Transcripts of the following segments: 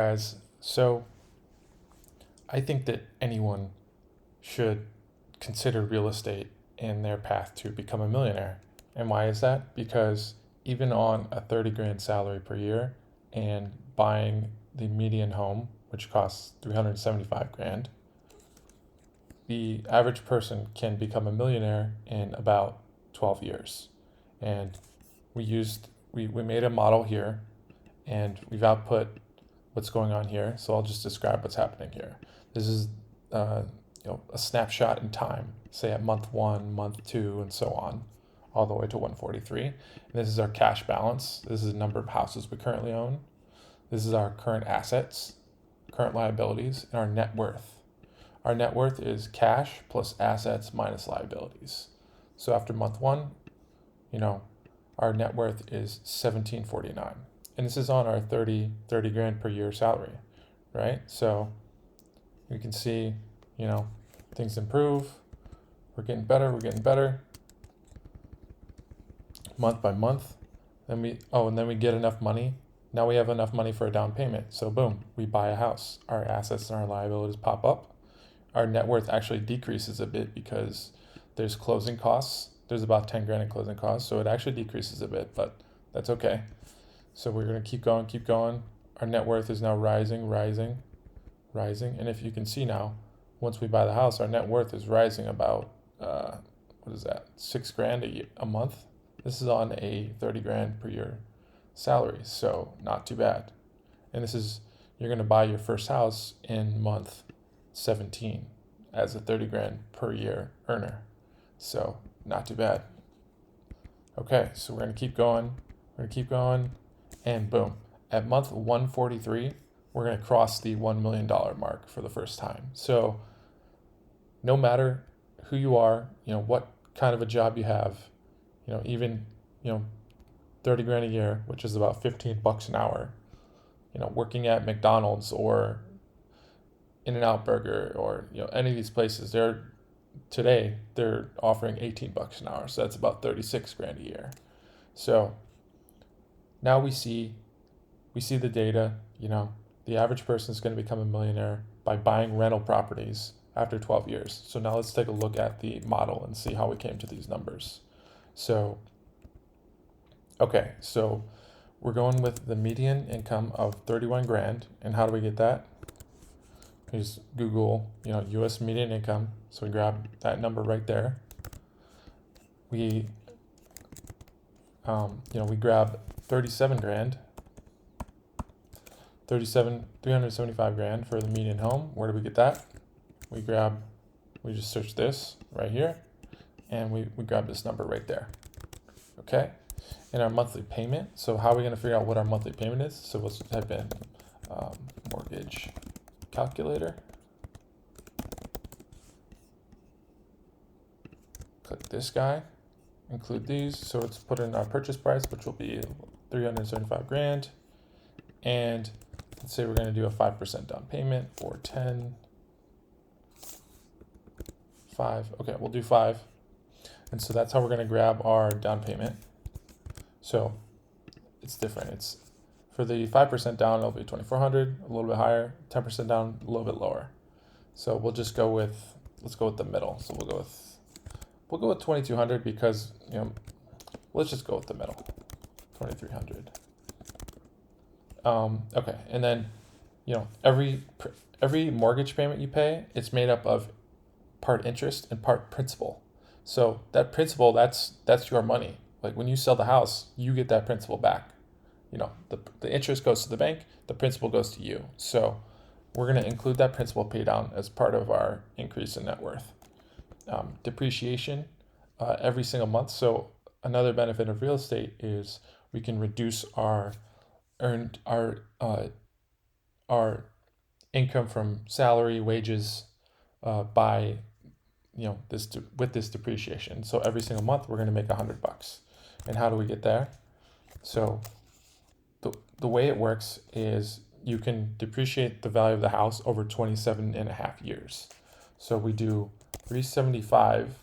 Guys, so I think that anyone should consider real estate in their path to become a millionaire. And why is that? Because even on a 30 grand salary per year and buying the median home, which costs 375 grand, the average person can become a millionaire in about 12 years. And we made a model here and we've output what's going on here. So I'll just describe what's happening here. This is uh, a snapshot in time, say at month 1, month 2, and so on, all the way to 143. And this is our cash balance. This is the number of houses we currently own. This is our current assets, current liabilities, and our net worth. Our net worth is cash plus assets minus liabilities. So after month 1, our net worth is 1749. And this is on our 30 grand per year salary, right? So you can see, things improve. We're getting better month by month. And then we get enough money. Now we have enough money for a down payment. So boom, we buy a house. Our assets and our liabilities pop up. Our net worth actually decreases a bit because there's closing costs. There's about 10 grand in closing costs. So it actually decreases a bit, but that's okay. So we're going to keep going. Our net worth is now rising. And if you can see now, once we buy the house, our net worth is rising about, 6 grand a month. This is on a 30 grand per year salary, so not too bad. And you're going to buy your first house in month 17 as a 30 grand per year earner. So not too bad. Okay, so we're going to keep going. And boom, at month 143, we're going to cross the $1 million mark for the first time. So no matter who you are, what kind of a job you have, even, 30 grand a year, which is about 15 bucks an hour, working at McDonald's or In-N-Out Burger or, any of these places, they're offering 18 bucks an hour. So that's about 36 grand a year. So now we see the data, the average person is going to become a millionaire by buying rental properties after 12 years. So now let's take a look at the model and see how we came to these numbers. So we're going with the median income of 31 grand. And how do we get that? We just Google, US median income. So we grab that number right there. We grab 37 grand, 375 grand for the median home. Where do we get that? We just search this right here, and we grab this number right there. Okay, and our monthly payment. So how are we going to figure out what our monthly payment is? So let's type in mortgage calculator. Click this guy. Include these. So let's put in our purchase price, which will be 375 grand. And let's say we're going to do a 5% down payment for 10, 5. Okay, we'll do 5. And so that's how we're going to grab our down payment. So it's different. It's for the 5% down, it'll be 2,400, a little bit higher. 10% down, a little bit lower. So let's go with the middle. So we'll go with 2,200 because, let's just go with the middle, 2,300. Okay, and then, every mortgage payment you pay, it's made up of part interest and part principal. So that principal, that's your money. Like when you sell the house, you get that principal back. The interest goes to the bank, the principal goes to you. So we're going to include that principal pay down as part of our increase in net worth. Depreciation every single month. So another benefit of real estate is we can reduce our income from salary, wages by with this depreciation. So every single month we're going to make $100. And how do we get there? So the way it works is you can depreciate the value of the house over 27 and a half years. So we do 375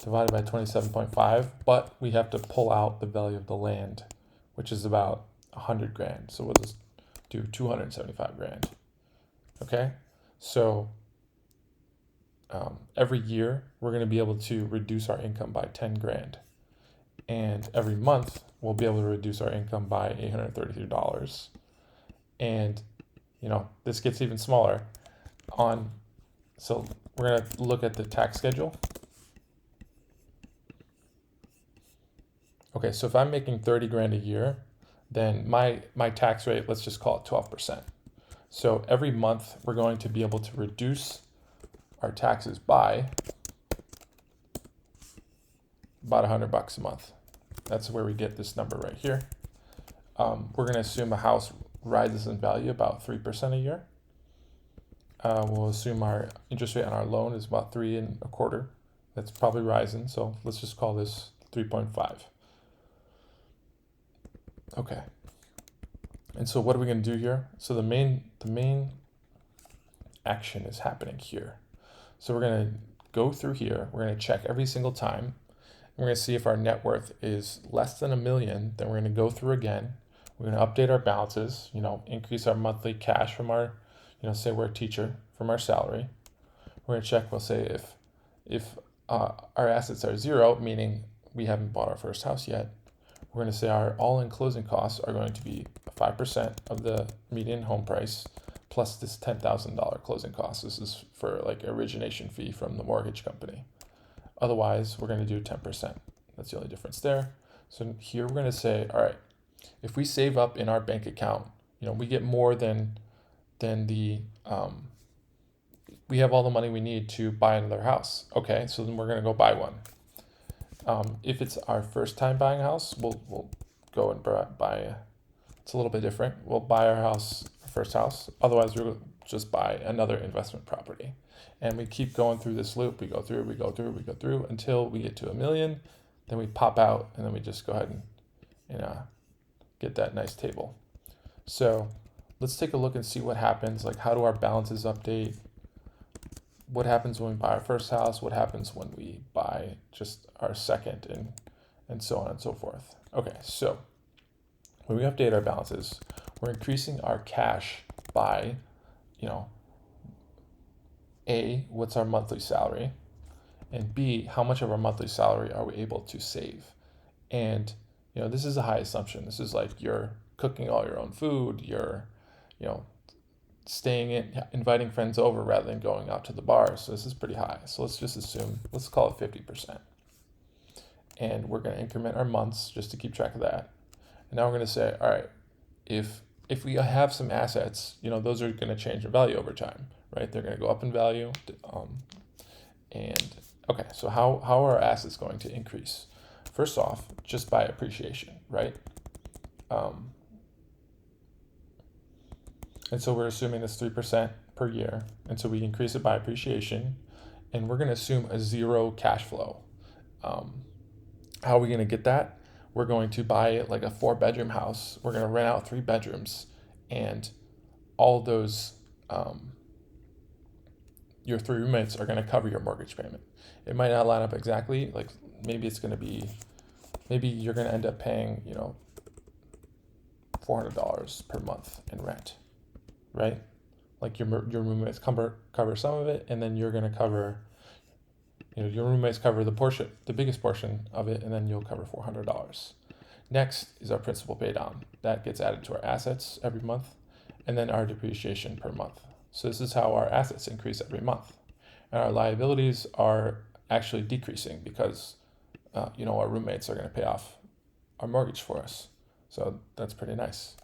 divided by 27.5, but we have to pull out the value of the land, which is about 100 grand. So we'll just to 275 grand. Okay, so every year we're going to be able to reduce our income by 10 grand, and every month we'll be able to reduce our income by $833. And this gets even smaller. So we're going to look at the tax schedule. Okay, so if I'm making 30 grand a year, then my tax rate, let's just call it 12%. So every month we're going to be able to reduce our taxes by about $100 a month. That's where we get this number right here. We're going to assume a house rises in value about 3% a year. We'll assume our interest rate on our loan is about 3.25. That's probably rising, so let's just call this 3.5. Okay. And so what are we going to do here? So the main action is happening here. So we're going to go through here. We're going to check every single time. We're going to see if our net worth is less than $1 million. Then we're going to go through again. We're going to update our balances, increase our monthly cash from our, say we're a teacher, from our salary. We're going to check, we'll say if our assets are zero, meaning we haven't bought our first house yet. We're going to say our all-in closing costs are going to be 5% of the median home price plus this $10,000 closing cost. This is for like origination fee from the mortgage company. Otherwise, we're going to do 10%. That's the only difference there. So here we're going to say, all right, if we save up in our bank account, we get more than the, we have all the money we need to buy another house. Okay, so then we're going to go buy one. If it's our first time buying a house, we'll go and buy. It's a little bit different. We'll buy our first house. Otherwise, we'll just buy another investment property. And we keep going through this loop. We go through until we get to $1 million. Then we pop out, and then we just go ahead and get that nice table. So let's take a look and see what happens. Like, how do our balances update? What happens when we buy our first house? What happens when we buy just our second, and so on and so forth. Okay, so when we update our balances, we're increasing our cash by, A, what's our monthly salary, and B, how much of our monthly salary are we able to save? And, this is a high assumption. This is like you're cooking all your own food, you're, staying in, inviting friends over rather than going out to the bar. So this is pretty high. So let's just assume, let's call it 50%. And we're going to increment our months just to keep track of that. And now we're going to say, all right, if we have some assets, those are going to change in value over time, right? They're going to go up in value. And okay, so how are our assets going to increase? First off, just by appreciation, right? And so we're assuming this 3% per year. And so we increase it by appreciation. And we're going to assume a zero cash flow. How are we going to get that? We're going to buy like a 4-bedroom house. We're going to rent out 3 bedrooms. And all those, your 3 roommates are going to cover your mortgage payment. It might not line up exactly. Like maybe you're going to end up paying, $400 per month in rent. Right? Like your roommates cover some of it, and then you're going to cover, your roommates cover the biggest portion of it, and then you'll cover $400. Next is our principal pay down. That gets added to our assets every month, and then our depreciation per month. So this is how our assets increase every month. And our liabilities are actually decreasing because, our roommates are going to pay off our mortgage for us. So that's pretty nice.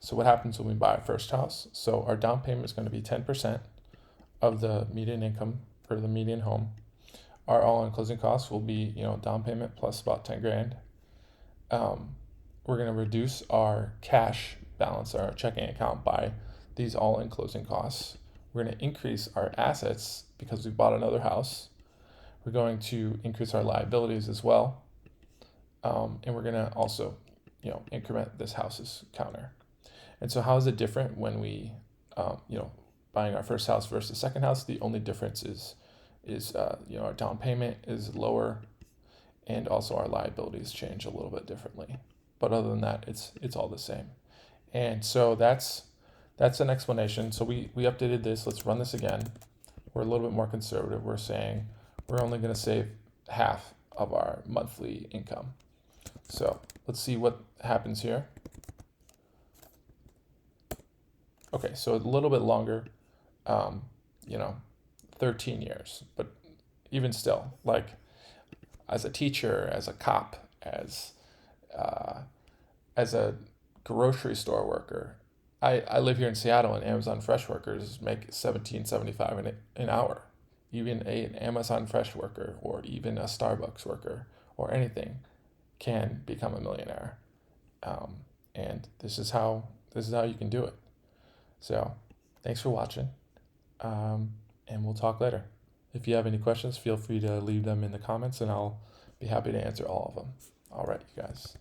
So what happens when we buy our first house? So our down payment is going to be 10% of the median income for the median home. Our all-in closing costs will be, down payment plus about 10 grand. We're going to reduce our cash balance, our checking account, by these all-in closing costs. We're going to increase our assets because we bought another house. We're going to increase our liabilities as well. And we're going to also, increment this house's counter. And so how is it different when we, buying our first house versus the second house? The only difference is our down payment is lower, and also our liabilities change a little bit differently. But other than that, it's all the same. And so that's that's an explanation. So we updated this. Let's run this again. We're a little bit more conservative. We're saying we're only going to save half of our monthly income. So let's see what happens here. Okay, so a little bit longer, you know, 13 years. But even still, like as a teacher, as a cop, uh, as a grocery store worker, I live here in Seattle, and Amazon Fresh workers make $17.75 an hour. Even an Amazon Fresh worker, or even a Starbucks worker, or anything, can become a millionaire. And this is how you can do it. So, thanks for watching, and we'll talk later. If you have any questions, feel free to leave them in the comments, and I'll be happy to answer all of them. All right, you guys.